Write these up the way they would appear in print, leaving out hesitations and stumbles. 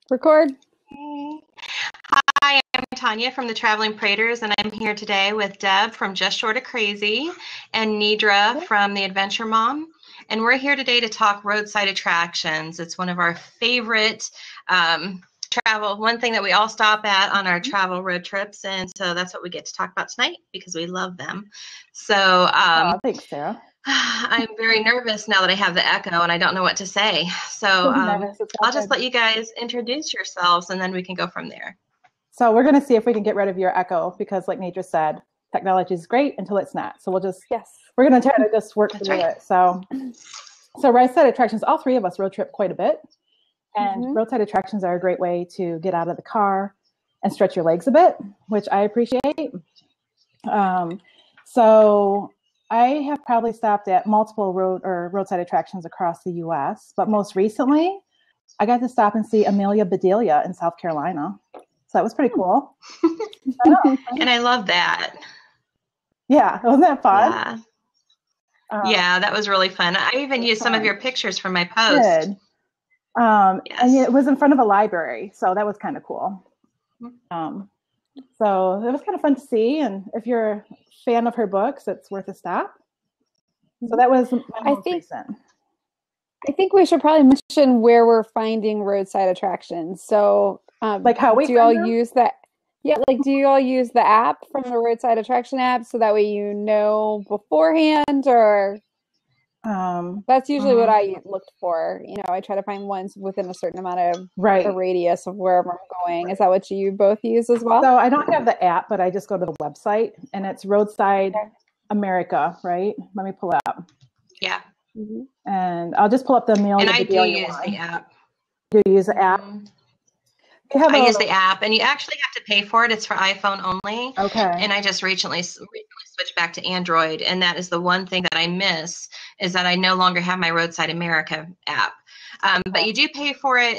Record. Hi, I'm Tanya from the Traveling Praters, and I'm here today with Deb from Just Short of Crazy and Nidra from the Adventure Mom. And we're here today to talk roadside attractions. It's one of our favorite one thing that we all stop at on our travel road trips. And so that's what we get to talk about tonight because we love them. So Thanks, Sarah. I'm very nervous now that I have the echo and I don't know what to say. So I'll just let you guys introduce yourselves and then we can go from there. So we're going to see if we can get rid of your echo because like Nidra said, technology is great until it's not. So we're going to try to just work through it. So Roadside Attractions, all three of us road trip quite a bit. And Roadside Attractions are a great way to get out of the car and stretch your legs a bit, which I appreciate. So I have probably stopped at multiple roadside attractions across the U.S., but most recently, I got to stop and see Amelia Bedelia in South Carolina. So that was pretty cool. And I love that. Yeah, wasn't that fun? Yeah, that was really fun. I even used some of your pictures from my post. Good. And it was in front of a library, so that was kind of cool. So it was kind of fun to see, and if you're a fan of her books, it's worth a stop. So that was recent. I think we should probably mention where we're finding roadside attractions. So, like how we do you all use that? Yeah, like do you all use the app from the roadside attraction app so that way you know beforehand, or? That's usually what I looked for. You know, I try to find ones within a certain amount of a radius of wherever I'm going. Is that what you both use as well? So I don't have the app, but I just go to the website and it's Roadside America, right? Let me pull it up. Yeah. And I'll just pull up the Amelia. And I do use the app. Do you use the app? I use the app, and you actually have to pay for it. It's for iPhone only. Okay. And I just recently switched back to Android, and that is the one thing that I miss is that I no longer have my Roadside America app. But you do pay for it.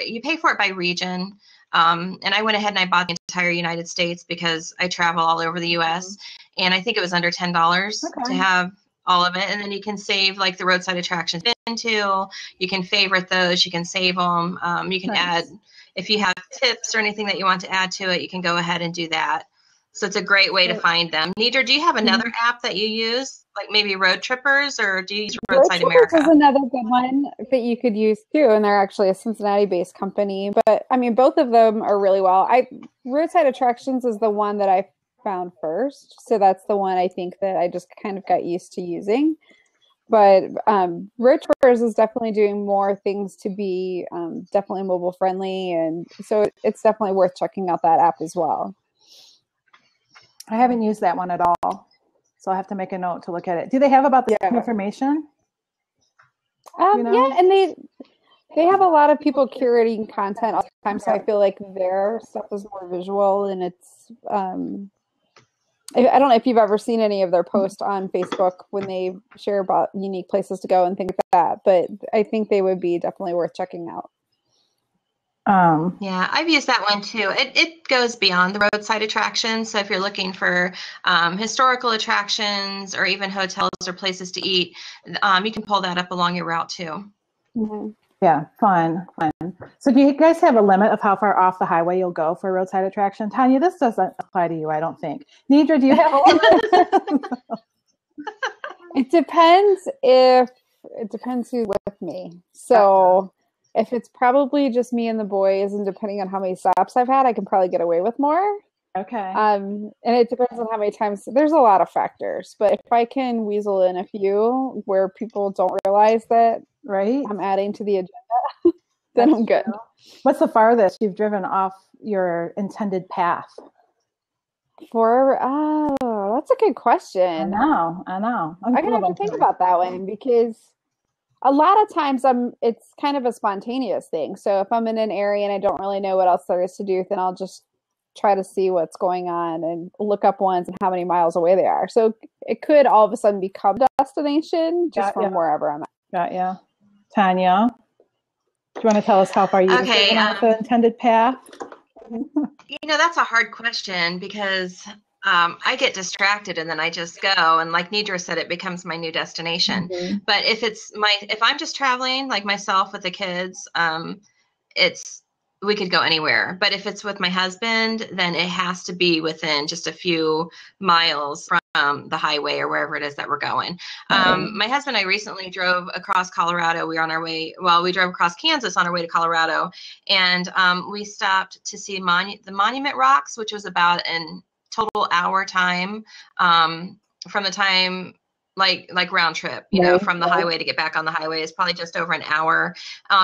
You pay for it by region. And I went ahead and I bought the entire United States because I travel all over the U.S. And I think it was under $10 to have all of it. And then you can save like the roadside attractions into. You can favorite those. You can save them. You can add. If you have tips or anything that you want to add to it, you can go ahead and do that. So it's a great way to find them. Nidra, do you have another app that you use, like maybe Road Trippers, or do you use Roadside America? Road Trippers is another good one that you could use too, and they're actually a Cincinnati-based company. But I mean, both of them are really well. Roadside Attractions is the one that I found first, so that's the one I think that I just kind of got used to using. But Road Trippers is definitely doing more things to be definitely mobile friendly, and so it's definitely worth checking out that app as well. I haven't used that one at all, so I have to make a note to look at it. Do they have about the information? Yeah, and they have a lot of people curating content all the time, so I feel like their stuff is more visual, and it's I don't know if you've ever seen any of their posts on Facebook when they share about unique places to go and things like that, but I think they would be definitely worth checking out. Yeah, I've used that one too. It goes beyond the roadside attractions. So if you're looking for historical attractions or even hotels or places to eat, you can pull that up along your route too. Yeah, fun. So do you guys have a limit of how far off the highway you'll go for a roadside attraction? Tanya, this doesn't apply to you, I don't think. Nidra, do you have a limit? It depends who's with me. So if it's probably just me and the boys, and depending on how many stops I've had, I can probably get away with more. Okay. And it depends on how many times. There's a lot of factors, but if I can weasel in a few where people don't realize that I'm adding to the agenda, then I'm good. What's the farthest you've driven off your intended path? That's a good question. I know. I'm gonna have to think about that one because a lot of times it's kind of a spontaneous thing. So if I'm in an area and I don't really know what else there is to do, then I'll just try to see what's going on and look up ones and how many miles away they are. So it could all of a sudden become a destination just from wherever I'm at. Got ya. Tanya, do you want to tell us how far you've driven off the intended path? That's a hard question because I get distracted and then I just go, and like Nidra said, it becomes my new destination. But if I'm just traveling like myself with the kids, it's we could go anywhere. But if it's with my husband, then it has to be within just a few miles from the highway or wherever it is that we're going. My husband and I recently drove across Colorado. We were on our way, well, we drove across Kansas on our way to Colorado, and we stopped to see the Monument Rocks, which was about an total hour time from the time like round trip, you know, from the highway to get back on the highway is probably just over an hour.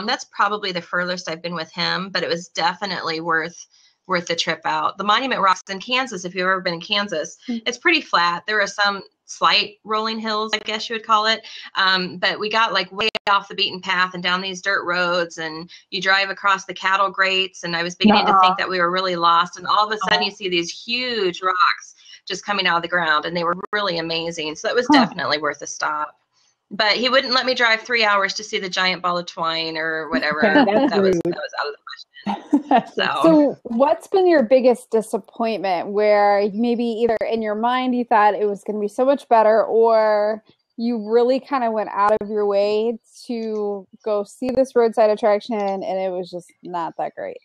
That's probably the furthest I've been with him, but it was definitely worth the trip out. The Monument Rocks in Kansas, if you've ever been in Kansas, it's pretty flat. There are some slight rolling hills, I guess you would call it. But we got like way off the beaten path and down these dirt roads, and you drive across the cattle grates, and I was beginning to think that we were really lost. And all of a sudden you see these huge rocks just coming out of the ground, and they were really amazing. So that was definitely worth a stop. But he wouldn't let me drive 3 hours to see the giant ball of twine or whatever. that was out of the question. So what's been your biggest disappointment, where maybe either in your mind you thought it was going to be so much better, or you really kind of went out of your way to go see this roadside attraction and it was just not that great?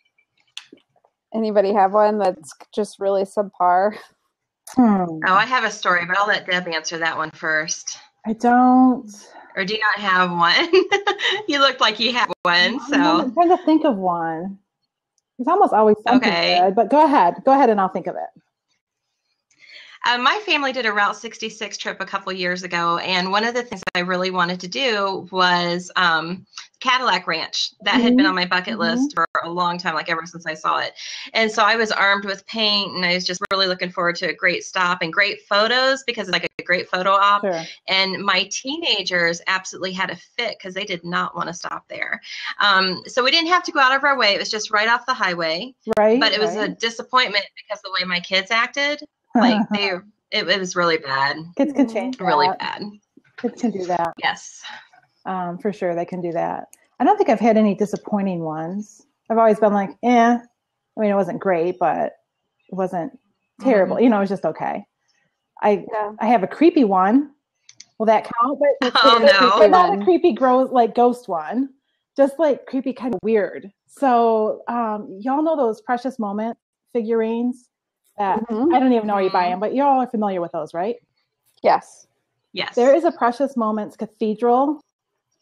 Anybody have one that's just really subpar? Oh, I have a story, but I'll let Deb answer that one first. I don't. Or do you not have one? You looked like you had one, so. I'm trying to think of one. It's almost always something good, but go ahead and I'll think of it. My family did a Route 66 trip a couple years ago, and one of the things that I really wanted to do was Cadillac Ranch. That had been on my bucket list for a long time, like ever since I saw it. And so I was armed with paint, and I was just really looking forward to a great stop and great photos, because it's like a great photo op. Sure. And my teenagers absolutely had a fit because they did not want to stop there. So we didn't have to go out of our way. It was just right off the highway. Right. But it was a disappointment because the way my kids acted. Like it was really bad. Kids can change. Really bad. Kids can do that. Yes. For sure, they can do that. I don't think I've had any disappointing ones. I've always been like, I mean, it wasn't great, but it wasn't terrible. You know, it was just okay. I have a creepy one. Will that count? But but not a creepy ghost one. Just like creepy, kind of weird. So y'all know those Precious Moment figurines? I don't even know where you buy them, but you all are familiar with those, right? Yes. Yes. There is a Precious Moments Cathedral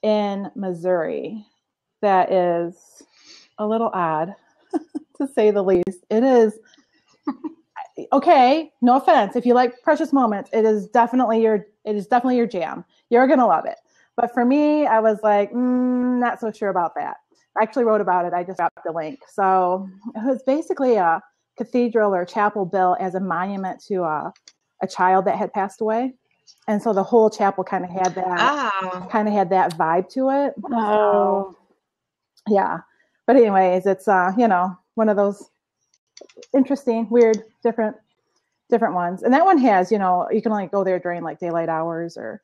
in Missouri that is a little odd, to say the least. It is okay. No offense. If you like Precious Moments, it is definitely your jam. You're gonna love it. But for me, I was like, not so sure about that. I actually wrote about it. I just dropped the link. So it was basically a cathedral or chapel built as a monument to a child that had passed away, and so the whole chapel kind of had that vibe to it. So, yeah. But anyways, it's one of those interesting, weird, different ones. And that one has, you can only go there during like daylight hours or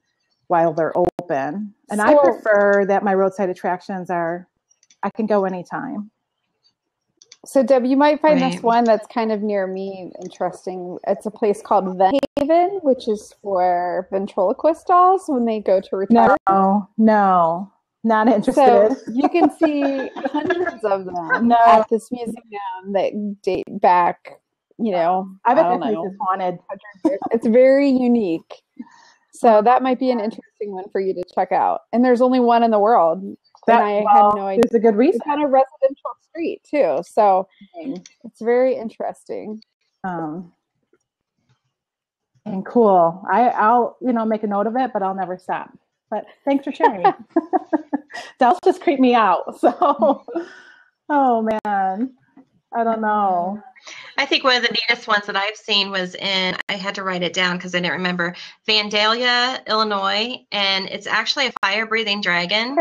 while they're open. And I prefer that my roadside attractions I can go anytime. So, Deb, you might find this one that's kind of near me interesting. It's a place called Haven, which is for ventriloquist dolls when they go to retire. No, not interested. So you can see hundreds of them at this museum that date back, I bet the place is haunted. It's very unique. So that might be an interesting one for you to check out. And there's only one in the world. And I had no idea. There's a good reason. It's on a residential street too, so it's very interesting. And cool. I'll make a note of it, but I'll never stop. But thanks for sharing. Dolls just creep me out. So, oh man, I don't know. I think one of the neatest ones that I've seen was I had to write it down because I didn't remember, Vandalia, Illinois, and it's actually a fire-breathing dragon.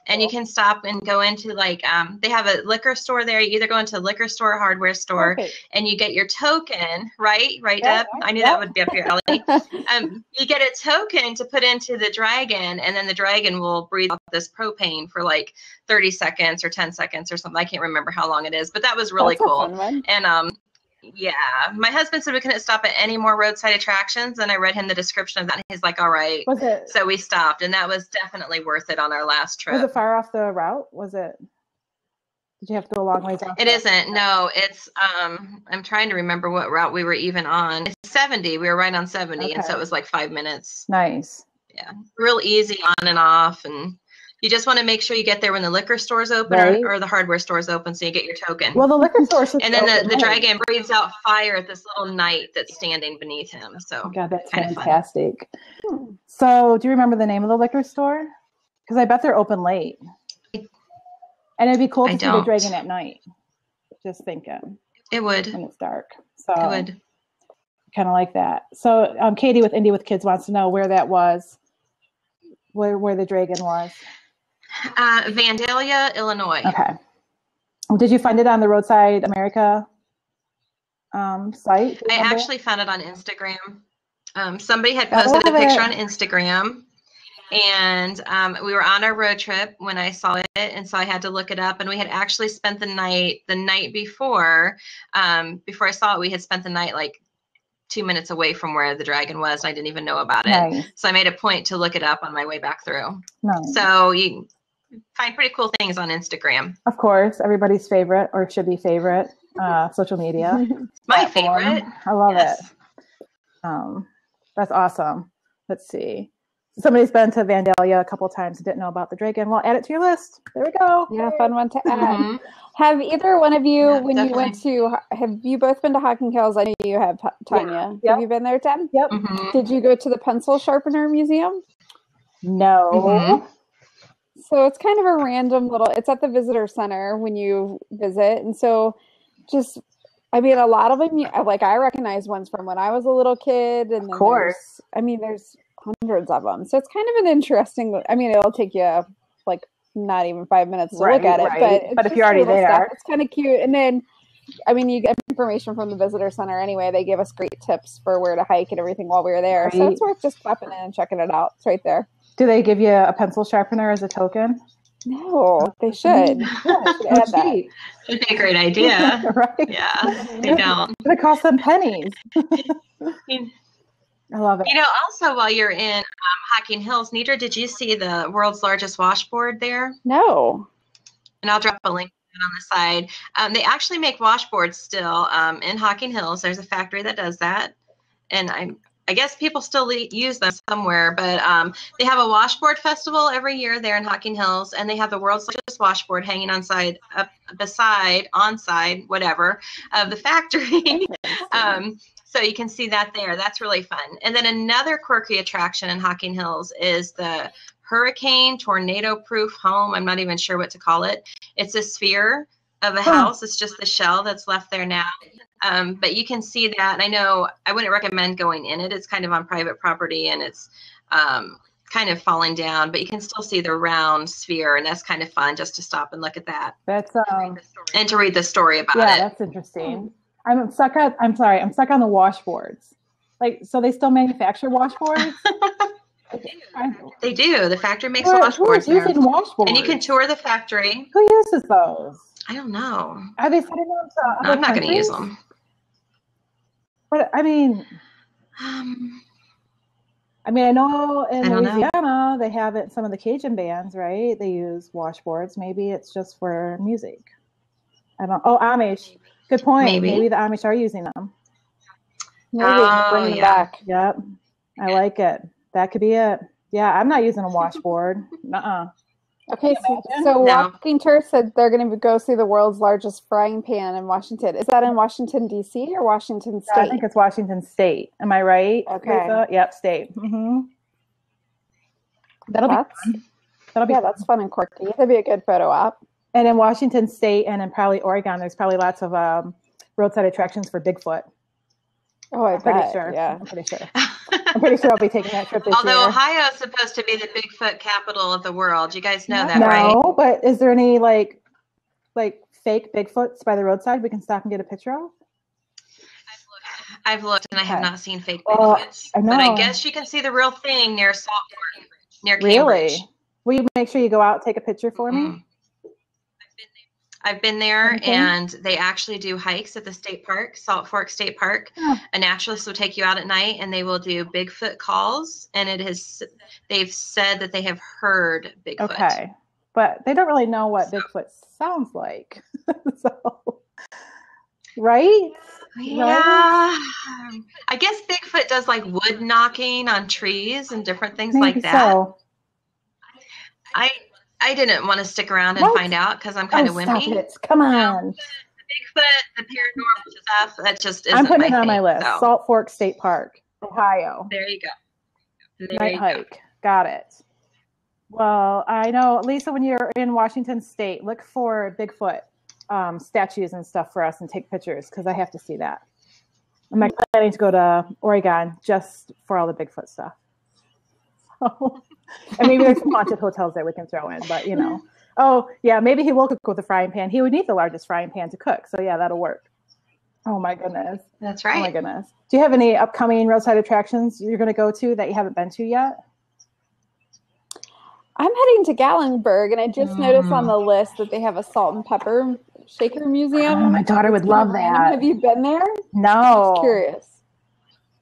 And you can stop and go into they have a liquor store there. You either go into a liquor store or hardware store, and you get your token, right, Deb? I knew that would be up your alley. You get a token to put into the dragon, and then the dragon will breathe out this propane for like 30 seconds or 10 seconds or something. I can't remember how long it is, but that was really cool. And yeah, my husband said we couldn't stop at any more roadside attractions, and I read him the description of that, and he's like, all right. So we stopped, and that was definitely worth it on our last trip. Was it far off the route? Did you have to go a long ways off? It isn't. No, it's I'm trying to remember what route we were even on. It's 70. We were right on 70, and so it was like 5 minutes. Nice. Yeah, real easy on and off, and you just want to make sure you get there when the liquor store's open or the hardware store's open, so you get your token. Well, the liquor store is and then the dragon breathes out fire at this little knight that's standing beneath him. So God, that's fantastic. So, do you remember the name of the liquor store? Because I bet they're open late. And it'd be cool to see the dragon at night. Just thinking. It would. When it's dark. So it would. Kind of like that. So Katie with Indie with Kids wants to know where that was. Where the dragon was. Vandalia, Illinois. Okay. Did you find it on the Roadside America site? I actually found it on Instagram. Somebody had posted a picture on Instagram. And we were on our road trip when I saw it, and so I had to look it up. And we had actually spent the night before. Before I saw it, we had spent the night like 2 minutes away from where the dragon was. I didn't even know about it. So I made a point to look it up on my way back through. So you find pretty cool things on Instagram. Of course, everybody's favorite or should be favorite social media. My favorite. I love it. That's awesome. Let's see. Somebody's been to Vandalia a couple of times and didn't know about the dragon. Well, add it to your list. There we go. Yeah, fun one to add. Have either one of you, when you went to, have you both been to Hocking Hills? I know you have, Tanya. Yep. Have you been there, Deb? Yep. Did you go to the Pencil Sharpener Museum? No. So it's kind of a random little, it's at the visitor center when you visit. And so just, I mean, a lot of them, like I recognize ones from when I was a little kid. And then there's hundreds of them. So it's kind of an interesting, I mean, it'll take you like not even 5 minutes to look at it, but if you're already there, it's kind of cute. And then, I mean, you get information from the visitor center anyway. They give us great tips for where to hike and everything while we were there. So it's worth just popping in and checking it out. It's right there. Do they give you a pencil sharpener as a token? No, they should. Add that. It'd be a great idea. Right? Yeah, they don't. It costs them pennies. I love it. You know, also while you're in Hocking Hills, Nidra, did you see the world's largest washboard there? No. And I'll drop a link on the side. They actually make washboards still in Hocking Hills. There's a factory that does that. And I guess people still use them somewhere, but they have a washboard festival every year there in Hocking Hills, and they have the world's largest washboard hanging on side of the factory. So you can see that there. That's really fun. And then another quirky attraction in Hocking Hills is the hurricane tornado-proof home. I'm not even sure what to call it. It's a sphere of a house. It's just the shell that's left there now. But you can see that. I know I wouldn't recommend going in it. It's kind of on private property, and it's kind of falling down, but you can still see the round sphere, and that's kind of fun just to stop and look at that. That's and to read the story about it. Yeah, that's interesting. I'm stuck on the washboards. Like, so they still manufacture washboards? They do. The factory makes washboards there. Using washboards? And you can tour the factory. Who uses those? I don't know. Are they sending them to other I'm not going to use countries? them. But I mean, I know in Louisiana they have it. Some of the Cajun bands, right? They use washboards. Maybe it's just for music. I don't. Oh, Amish. Good point. Maybe the Amish are using them. Maybe bring them back. Yep. I like it. That could be it. Yeah, I'm not using a washboard. Okay, so Walking Tour said they're going to go see the world's largest frying pan in Washington. Is that in Washington, D.C. or Washington State? I think it's Washington State. Am I right? Okay. Lisa? Yep, State. Mm-hmm. That'll be fun. That's fun and quirky. That'd be a good photo op. And in Washington State and in probably Oregon, there's probably lots of roadside attractions for Bigfoot. Oh, I'm pretty sure. Yeah, I'm pretty sure. I'm pretty sure I'll be taking that trip this year. Although Ohio is supposed to be the Bigfoot capital of the world. You guys know that, right? No, but is there any like fake Bigfoots by the roadside we can stop and get a picture of? I've looked and I have not seen fake Bigfoots. I know. But I guess you can see the real thing near Salt Fork, near Cambridge. Really? Will you make sure you go out and take a picture for me? I've been there, and they actually do hikes at the state park, Salt Fork State Park. A naturalist will take you out at night, and they will do Bigfoot calls. And they've said that they have heard Bigfoot. Okay. but they don't really know what Bigfoot sounds like. So, right? Yeah. I guess Bigfoot does like wood knocking on trees and different things Maybe like that. So. I didn't want to stick around and find out because I'm kind of wimpy. Stop it. Come on. Bigfoot, the paranormal stuff, that just isn't I'm putting my it on thing, my list. so. Salt Fork State Park, Ohio. There you go. Night hike. Got it. Well, I know, Lisa, when you're in Washington State, look for Bigfoot statues and stuff for us and take pictures because I have to see that. I'm planning to go to Oregon just for all the Bigfoot stuff. So, and maybe there's some haunted hotels that we can throw in, but you know. Oh, yeah, maybe he will cook with a frying pan. He would need the largest frying pan to cook. So, yeah, that'll work. Oh, my goodness. That's right. Oh, my goodness. Do you have any upcoming roadside attractions you're going to go to that you haven't been to yet? I'm heading to Gatlinburg, and I just noticed on the list that they have a salt and pepper shaker museum. Oh, my daughter would love that. Have you been there? No. I'm curious.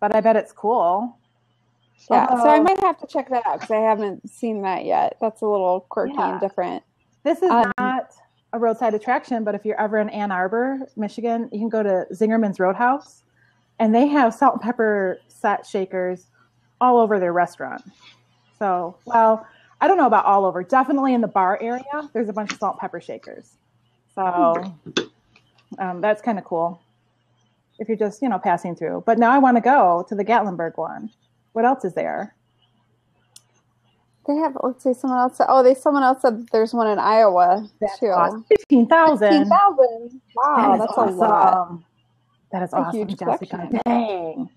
But I bet it's cool. Yeah, so I might have to check that out because I haven't seen that yet. That's a little quirky and different. This is not a roadside attraction, but if you're ever in Ann Arbor, Michigan, you can go to Zingerman's Roadhouse, and they have salt and pepper set shakers all over their restaurant. So, well, I don't know about all over. Definitely in the bar area, there's a bunch of salt and pepper shakers. So that's kind of cool if you're just, passing through. But now I want to go to the Gatlinburg one. What else is there? They have, let's see, someone else said there's one in Iowa, too. Awesome. 15,000. 15,000. Wow, that's awesome. a lot. That is awesome, huge Jessica. collection. Dang.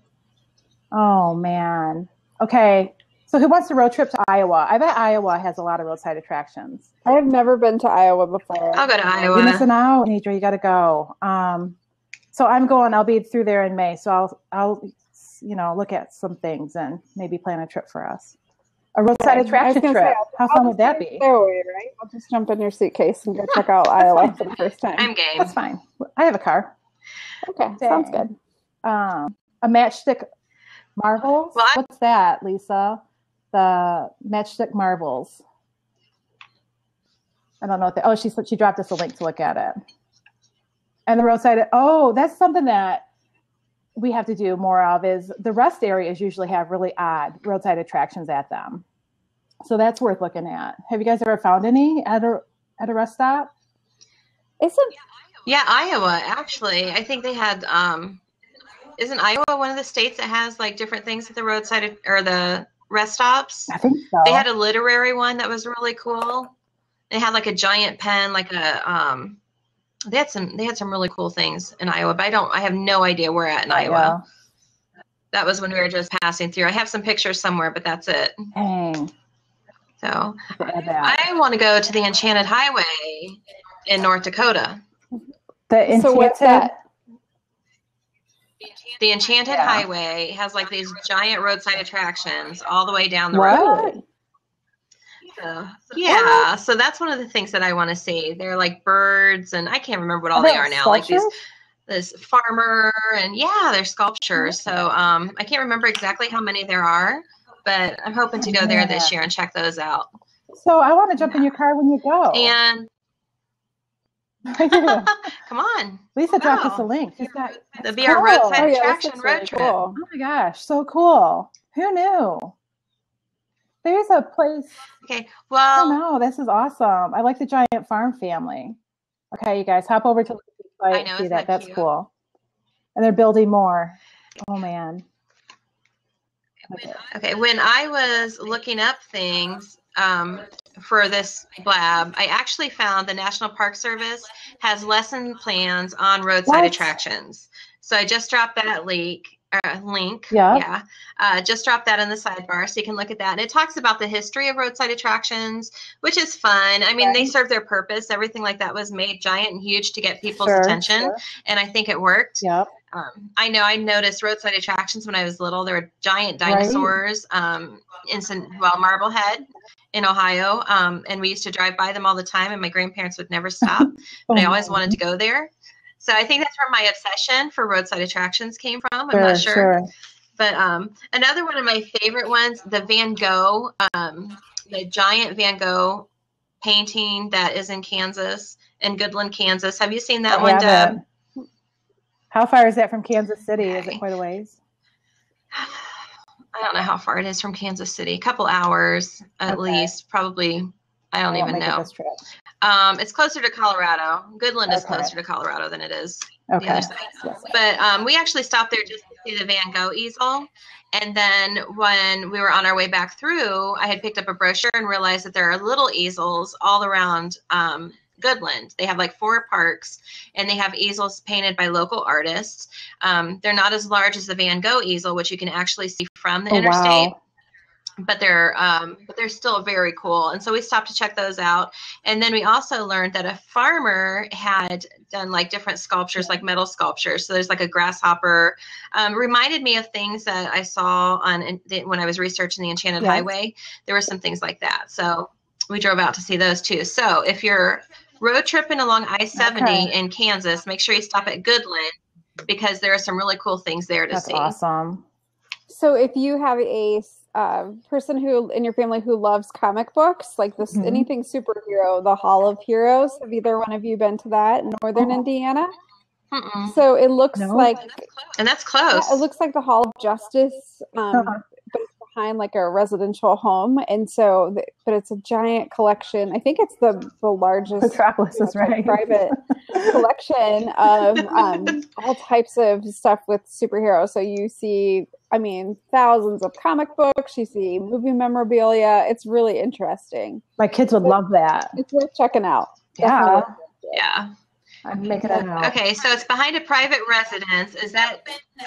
Oh, man. Okay. So who wants to road trip to Iowa? I bet Iowa has a lot of roadside attractions. I have never been to Iowa before. I'll go to Iowa. You're missing out, Nidra. You got to go. So I'm going. I'll be through there in May. So I'll look at some things and maybe plan a trip for us. A roadside attraction trip. How fun would that be? Away, right? I'll just jump in your suitcase and go check out Iowa for the first time. I'm game. That's fine. I have a car. Okay, sounds good. A matchstick marbles. Well, what's that, Lisa? The matchstick marbles. I don't know what that. She dropped us a link to look at it. And the roadside. Oh, that's something that we have to do more of. Is the rest areas usually have really odd roadside attractions at them. So that's worth looking at. Have you guys ever found any at a rest stop? Yeah, Iowa, actually. I think they had, isn't Iowa one of the states that has like different things at the roadside or the rest stops? I think so. They had a literary one that was really cool. They had like a giant pen, like a, they had some really cool things in Iowa, but I have no idea where at in Iowa. That was when we were just passing through. I have some pictures somewhere, but that's it. Dang. So I want to go to the Enchanted Highway in North Dakota. So what's that? The Enchanted Highway has like these giant roadside attractions all the way down the road. So that's one of the things that I want to see. They're like birds, and I can't remember what all they are now. Sculptures? Like this farmer, and they're sculptures. So I can't remember exactly how many there are, but I'm hoping to go there this year and check those out. So I want to jump in your car when you go. And come on, Lisa dropped us a link. There'll be our roadside attraction road trip. Cool. Oh my gosh, so cool! Who knew? There's a place. Okay, well, no, this is awesome. I like the giant farm family. Okay, you guys, hop over to the site and see that. That's cool. And they're building more. Oh man. Okay, when I was looking up things for this blab, I actually found the National Park Service has lesson plans on roadside attractions. So I just dropped that link. Just drop that in the sidebar so you can look at that. And it talks about the history of roadside attractions, which is fun. I mean, they serve their purpose. Everything like that was made giant and huge to get people's attention. And I think it worked. Yep. I know I noticed roadside attractions when I was little. There were giant dinosaurs in Marblehead in Ohio. And we used to drive by them all the time, and my grandparents would never stop. But I always wanted to go there. So I think that's where my obsession for roadside attractions came from. I'm not sure. But another one of my favorite ones, the Van Gogh, the giant Van Gogh painting that is in Kansas, in Goodland, Kansas. Have you seen that I one, Deb? haven't. How far is that from Kansas City? Okay. Is it quite a ways? I don't know how far it is from Kansas City. A couple hours at least, probably. I don't even know. This trip. It's closer to Colorado. Goodland is closer to Colorado than it is the other side. Yes. But we actually stopped there just to see the Van Gogh easel. And then when we were on our way back through, I had picked up a brochure and realized that there are little easels all around Goodland. They have like 4 parks, and they have easels painted by local artists. They're not as large as the Van Gogh easel, which you can actually see from the interstate. Wow. But they're still very cool. And so we stopped to check those out. And then we also learned that a farmer had done like different sculptures, like metal sculptures. So there's like a grasshopper. Reminded me of things that I saw when I was researching the Enchanted Highway. There were some things like that. So we drove out to see those too. So if you're road tripping along I-70 in Kansas, make sure you stop at Goodland, because there are some really cool things there to see. That's awesome. So if you have a person who in your family who loves comic books, like this, anything superhero, the Hall of Heroes, have either one of you been to that in Northern Indiana? So it looks like, and that's close. Yeah, it looks like the Hall of Justice, but it's behind like a residential home, and so, but it's a giant collection. I think it's the largest Metropolis is right. Private collection of all types of stuff with superheroes. So you see, I mean, thousands of comic books. You see movie memorabilia. It's really interesting. My kids would love that. It's worth checking out. Yeah. Yeah. I'm making it out. Okay, so it's behind a private residence. Is that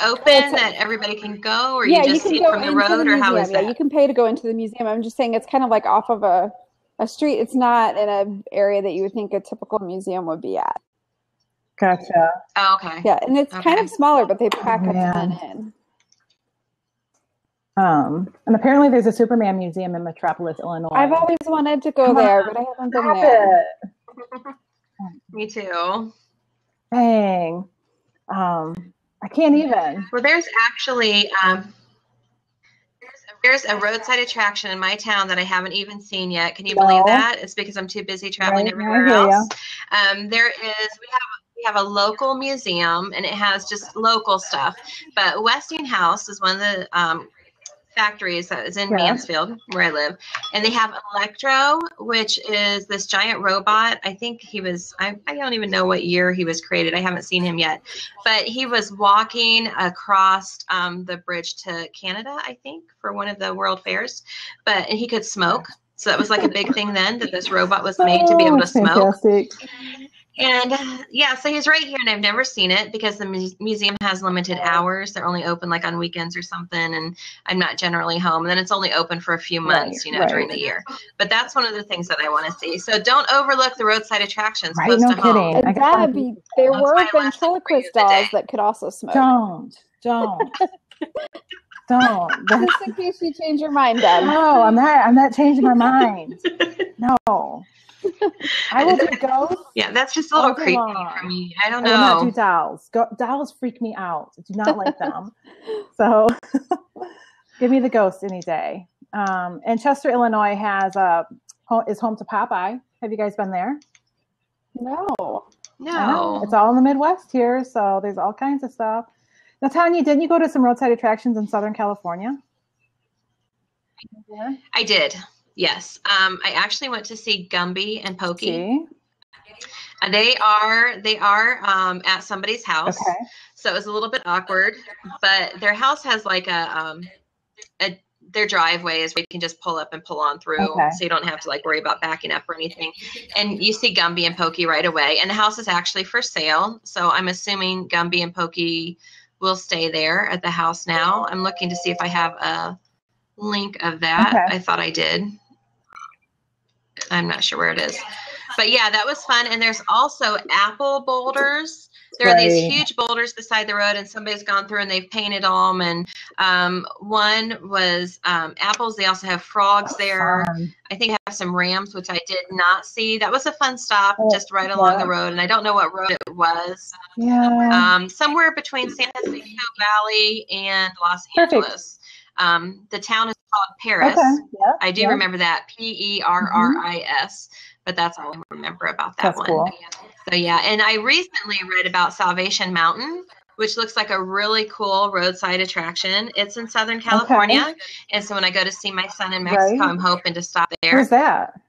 open that everybody can go, or you just see it from the road, or how is that? Yeah, you can pay to go into the museum. I'm just saying it's kind of like off of a street. It's not in an area that you would think a typical museum would be at. Gotcha. Oh, okay. Yeah, and it's kind of smaller, but they pack a ton in. And apparently there's a Superman museum in Metropolis, Illinois. I've always wanted to go there, but I haven't been there. Me too. Dang. I can't even. Well, there's actually there's a roadside attraction in my town that I haven't even seen yet. Can you believe that? It's because I'm too busy traveling everywhere else. We have a local museum, and it has just local stuff. But Westinghouse is one of the factories that is in Mansfield, where I live, and they have Electro, which is this giant robot. I think he was, I don't even know what year he was created. I haven't seen him yet, but he was walking across the bridge to Canada, I think, for one of the World Fairs, and he could smoke. So that was like a big thing then, that this robot was made to be able to smoke. And so he's right here, and I've never seen it because the museum has limited hours. They're only open like on weekends or something, and I'm not generally home. And then it's only open for a few months, during the year. But that's one of the things that I want to see. So don't overlook the roadside attractions close to home. And there were ventriloquist dolls that could also smoke. Don't. Just in case you change your mind, Deb. No, I'm not changing my mind. No. I will do ghosts. Yeah, that's just a little creepy for me. I don't know. I will not do dolls. Dolls freak me out. I do not like them. So give me the ghost any day. And Chester, Illinois is home to Popeye. Have you guys been there? No. It's all in the Midwest here, so there's all kinds of stuff. Now, Tanya, didn't you go to some roadside attractions in Southern California? Yeah. I did. Yes. I actually went to see Gumby and Pokey. They are at somebody's house. Okay. So it was a little bit awkward, but their house has like their driveway is where you can just pull up and pull on through. Okay. So you don't have to like worry about backing up or anything. And you see Gumby and Pokey right away. And the house is actually for sale. So I'm assuming Gumby and Pokey will stay there at the house now. I'm looking to see if I have a link of that. Okay. I thought I did. I'm not sure where it is. But yeah, that was fun. And there's also apple boulders. There are these huge boulders beside the road, and somebody's gone through and they've painted them. And one was apples. They also have frogs there. I think I have some rams, which I did not see. That was a fun stop just right along the road. And I don't know what road it was. Yeah. Somewhere between San Francisco Valley and Los Angeles. The town is called Paris. Okay. Yep. I do remember that, Perris. but that's all I remember about that That's one. cool. So yeah, and I recently read about Salvation Mountain, which looks like a really cool roadside attraction. It's in Southern California. Okay. And so when I go to see my son in Mexico, Right. I'm hoping to stop there. Where's that?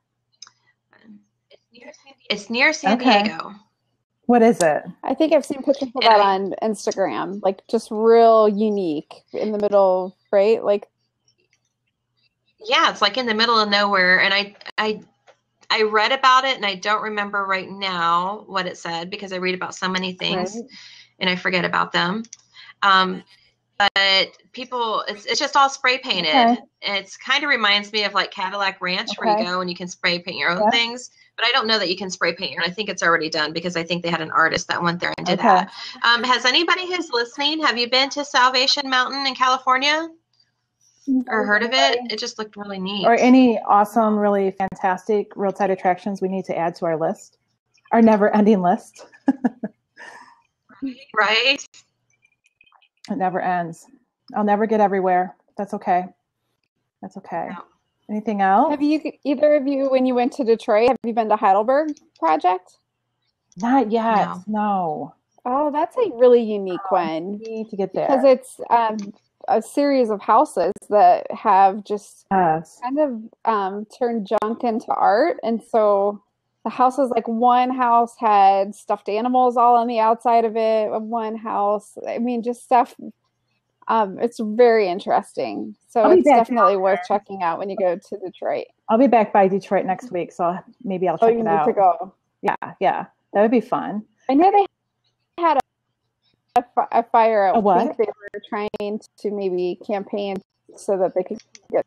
It's near San Okay. Diego. What is it? I think I've seen pictures of that on Instagram, like just real unique in the middle, right? Like, yeah, it's like in the middle of nowhere. And I read about it and I don't remember right now what it said because I read about so many things and I forget about them. But people, it's just all spray painted. Okay. It's kind of reminds me of like Cadillac Ranch where you go and you can spray paint your own things. But I don't know that you can spray paint your own. I think it's already done because I think they had an artist that went there and did that. Has anybody who's listening, have you been to Salvation Mountain in California or heard of it? It just looked really neat. Or any awesome, really fantastic roadside attractions we need to add to our list, our never-ending list. Right? It never ends. I'll never get everywhere. That's okay. That's okay. No. Anything else? have you, either of you, when you went to Detroit, have you been to Heidelberg Project? Not yet. No. Oh, that's a really unique one. We need to get there. Because it's a series of houses that have just kind of turned junk into art. And so the houses, like one house had stuffed animals all on the outside of it. One house, I mean, just stuff. It's very interesting. So it's definitely worth checking out when you go to Detroit. I'll be back by Detroit next week, so maybe I'll check it out. You need to go. Yeah. That would be fun. I know they had a fire at what? They were trying to maybe campaign so that they could get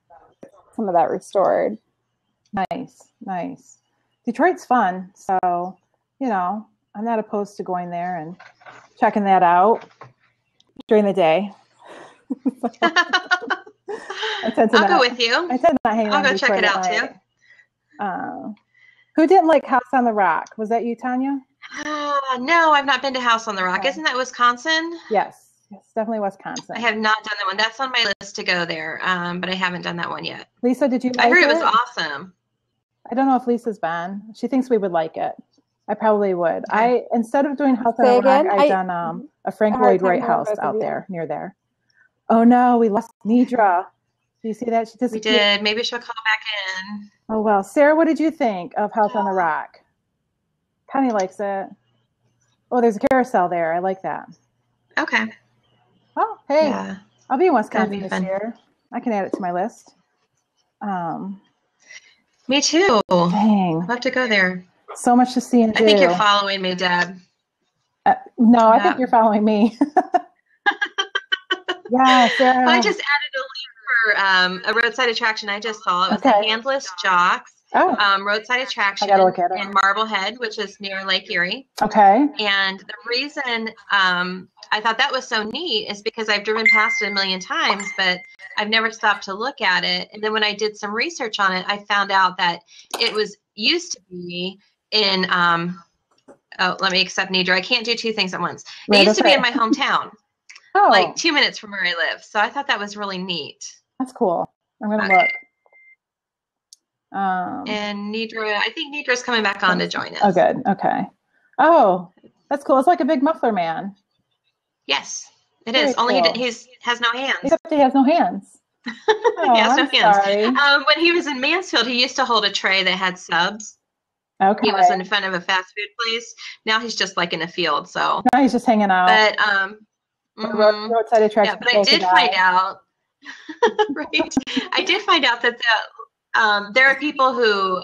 some of that restored. Nice. Detroit's fun, so I'm not opposed to going there and checking that out during the day. I'll go with you. I tend not hang around. I'll go check it out too. Who didn't like House on the Rock? Was that you, Tanya? No, I've not been to House on the Rock. Isn't that Wisconsin? Yes, definitely Wisconsin. I have not done that one. That's on my list to go there, but I haven't done that one yet. Lisa, did you like it? I heard it was awesome. I don't know if Lisa's been. She thinks we would like it. I probably would. Okay. Instead of doing House on the Rock, I've done a Frank Lloyd Wright house out there, near there. Oh no, we lost Nidra. Do you see that? She disappeared. We did. Maybe she'll come back in. Oh well. Sarah, what did you think of House on the Rock? Connie likes it. Oh, there's a carousel there. I like that. Okay. Well, hey, I'll be in Wisconsin this year. I can add it to my list. Me too. Dang. I'd love to go there. So much to see and do. I think you're following me, Deb. No, I think you're following me. Yeah, Sarah. I just added a link for a roadside attraction I just saw. It was the Handless Jocks roadside attraction in Marblehead, which is near Lake Erie. Okay. And the reason I thought that was so neat is because I've driven past it a million times, but I've never stopped to look at it. And then when I did some research on it, I found out that it was used to be in let me accept Nidra. I can't do two things at once. It used to be in my hometown. Like 2 minutes from where I live. So I thought that was really neat. That's cool. I'm going to look. And Nidra, I think Nidra's coming back on to join us. Oh, good. Okay. Oh, that's cool. It's like a big muffler man. Yes, it is. Only he has no hands. Except he has no hands. He has no hands. Sorry. When he was in Mansfield, he used to hold a tray that had subs. Okay. He was in front of a fast food place. Now he's just like in a field. So now he's just hanging out. But roadside attraction. Yeah, but I did find out. Right. I did find out that there are people who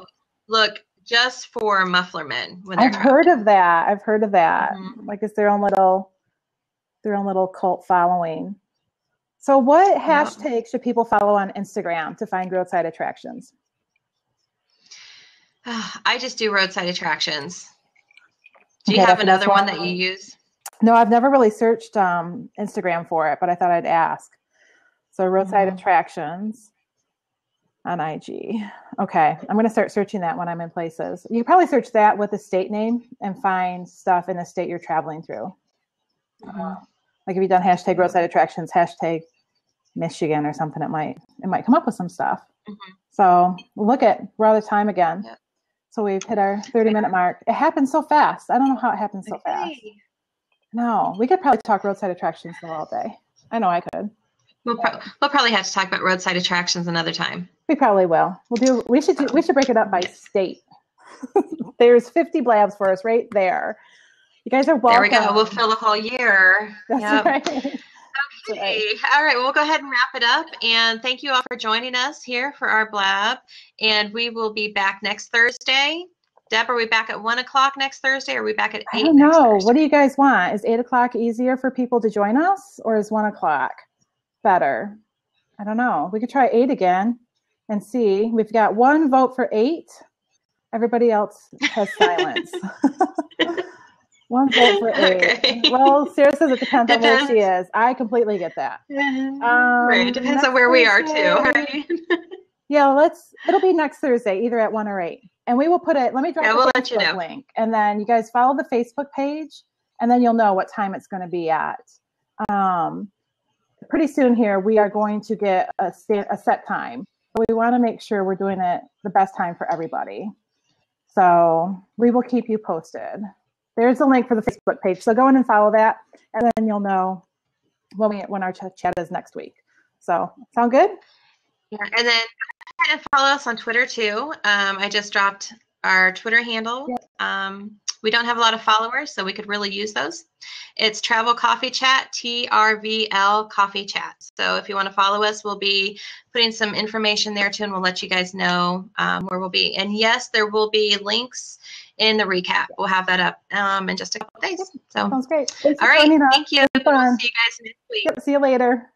look just for muffler men. When I've heard of that. Mm-hmm. Like it's their own little cult following. So what hashtag should people follow on Instagram to find roadside attractions? I just do roadside attractions. Do you have another one that you use? No, I've never really searched Instagram for it, but I thought I'd ask. So roadside attractions on IG. Okay, I'm going to start searching that when I'm in places. You can probably search that with the state name and find stuff in the state you're traveling through. Like if you've done hashtag roadside attractions, hashtag Michigan or something, it might come up with some stuff. So we're out of time again. So we've hit our 30-minute mark. It happened so fast. I don't know how it happened so fast. No, we could probably talk roadside attractions all day. I know I could. We'll probably have to talk about roadside attractions another time. We probably will. We should break it up by state. There's 50 blabs for us right there. You guys are welcome. There we go. We'll fill the whole year. That's right. Okay. All right. We'll go ahead and wrap it up. And thank you all for joining us here for our blab. And we will be back next Thursday. Deb, are we back at 1 o'clock next Thursday, or are we back at 8? I don't know. What do you guys want? Is 8 o'clock easier for people to join us, or is 1 o'clock better? I don't know. We could try 8 again and see. We've got 1 vote for 8. Everybody else has silence. 1 vote for 8. Okay. Well, Sarah says it depends on where she is. I completely get that. Right. It depends on where we are too. Right? Yeah, it'll be next Thursday, either at 1 or 8. And we will put it, let me drop the Facebook link. And then you guys follow the Facebook page, and then you'll know what time it's going to be at. Pretty soon here, we are going to get a set time. But we want to make sure we're doing it the best time for everybody. So we will keep you posted. There's a link for the Facebook page. So go in and follow that, and then you'll know when our chat is next week. So sound good? Yeah, and then go ahead and follow us on Twitter too. I just dropped our Twitter handle. Yep. We don't have a lot of followers, so we could really use those. It's Travel Coffee Chat, TRVL Coffee Chat. So if you want to follow us, we'll be putting some information there too, and we'll let you guys know where we'll be. And yes, there will be links in the recap. We'll have that up in just a couple of days. So sounds great. All right, thank you. We'll see you guys next week. Yep, see you later.